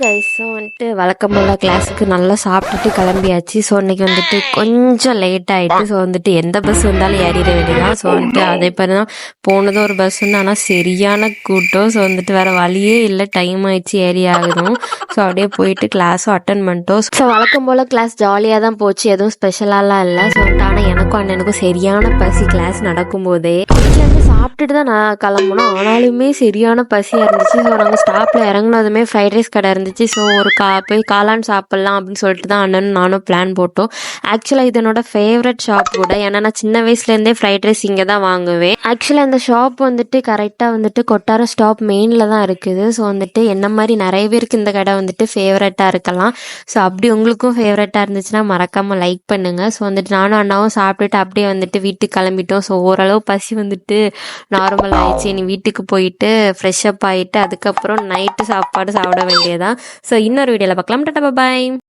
Guys, so வந்துட்டு வழக்கம் போல் கிளாஸுக்கு நல்லா சாப்பிட்டுட்டு கிளம்பியாச்சு. ஸோ இன்னைக்கு வந்துட்டு கொஞ்சம் லேட் ஆகிட்டு. ஸோ வந்துட்டு எந்த பஸ் வந்தாலும் ஏறிட வேண்டியதான். ஸோ வந்துட்டு அதே மாதிரி தான் போனதும் ஒரு பஸ் வந்து, ஆனால் சரியான கூட்டம். ஸோ வந்துட்டு வேறு வழியே இல்லை, டைம் ஆயிடுச்சு ஏறி ஆகுதும். ஸோ அப்படியே போயிட்டு கிளாஸும் அட்டன் பண்ணிட்டோம். ஸோ வழக்கம் போல் கிளாஸ் ஜாலியாக தான் போச்சு, எதுவும் ஸ்பெஷலாலாம் இல்லை. ஸோ வந்துட்டு ஆனால் எனக்கும் அண்ணனுக்கும் சரியான பசி கிளாஸ் நடக்கும்போதே. வீட்டிலேருந்து சாப்பிட்டுட்டு தான் நான் கிளம்பணும், ஆனாலுமே சரியான பசியாக இருந்துச்சு. ஸோ நாங்கள் ஸ்டாப்பில் இறங்கினதுமே ஃப்ரைட் ரைஸ் கடை இருந்துச்சு. ஸோ ஒரு போய் காளான் சாப்பிட்லாம் அப்படின்னு சொல்லிட்டு தான் அண்ணனும் நானும் பிளான் போட்டோம். ஆக்சுவலாக இது என்னோட ஃபேவரட் ஷாப் கூட, ஏன்னா நான் சின்ன வயசுலேருந்தே ஃப்ரைட் ரைஸ் இங்கே தான் வாங்குவேன். ஆக்சுவலாக இந்த ஷாப் வந்துட்டு கரெக்டாக வந்துட்டு கொட்டாரம் ஸ்டாப் மெயினில் தான் இருக்குது. ஸோ வந்துட்டு என்ன மாதிரி நிறைய பேருக்கு இந்த கடை வந்துட்டு ஃபேவரட்டாக இருக்கலாம். ஸோ அப்படி உங்களுக்கும் ஃபேவரட்டாக இருந்துச்சுன்னா மறக்காமல் லைக் பண்ணுங்கள். ஸோ வந்துட்டு நானும் அண்ணாவும் சாப்பிட்டுட்டு அப்படியே வந்துட்டு வீட்டுக்கு கிளம்பிட்டோம். ஸோ ஓரளவு பசி வந்துட்டு நார்மல் ஆயிடுச்சு. இனி வீட்டுக்கு போயிட்டு ஃப்ரெஷ் அப் ஆகிட்டு அதுக்கப்புறம் நைட்டு சாப்பாடு சாப்பிட வேண்டியதான். ஸோ இன்னொரு வீடியோவில் பார்க்கலாம். டாடா பாய்.